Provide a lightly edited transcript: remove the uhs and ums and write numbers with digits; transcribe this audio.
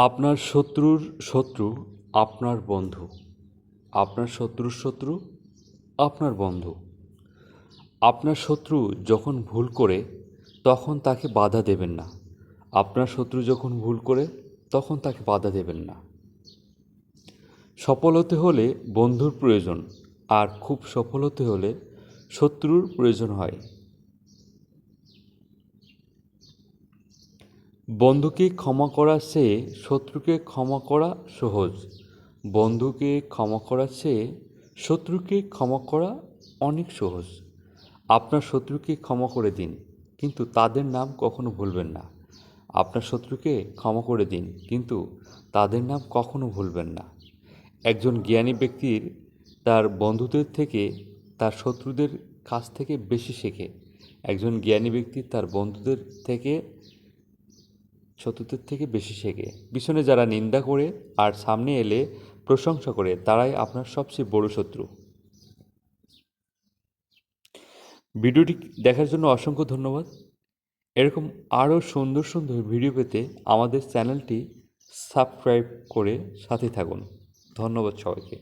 আপনার শত্রুর শত্রু আপনার বন্ধু। আপনার শত্রুর শত্রু আপনার বন্ধু। আপনার শত্রু যখন ভুল করে তখন তাকে বাধা দেবেন না। আপনার শত্রু যখন ভুল করে তখন তাকে বাধা দেবেন না। সফল হতে হলে বন্ধুর প্রয়োজন, আর খুব সফল হতে হলে শত্রুর প্রয়োজন হয়। বন্ধুকে ক্ষমা করার চেয়ে শত্রুকে ক্ষমা করা সহজ। বন্ধুকে ক্ষমা করার চেয়ে শত্রুকে ক্ষমা করা অনেক সহজ। আপনার শত্রুকে ক্ষমা করে দিন, কিন্তু তাদের নাম কখনো ভুলবেন না। আপনার শত্রুকে ক্ষমা করে দিন, কিন্তু তাদের নাম কখনো ভুলবেন না। একজন জ্ঞানী ব্যক্তির তার বন্ধুদের থেকে তার শত্রুদের কাছ থেকে বেশি শেখে। একজন জ্ঞানী ব্যক্তি তার বন্ধুদের থেকে শত্রুদের থেকে বেশি শেখে। পিছনে যারা নিন্দা করে আর সামনে এলে প্রশংসা করে, তারাই আপনার সবচেয়ে বড় শত্রু। ভিডিওটি দেখার জন্য অসংখ্য ধন্যবাদ। এরকম আরও সুন্দর সুন্দর ভিডিও পেতে আমাদের চ্যানেলটি সাবস্ক্রাইব করে সাথে থাকুন। ধন্যবাদ সবাইকে।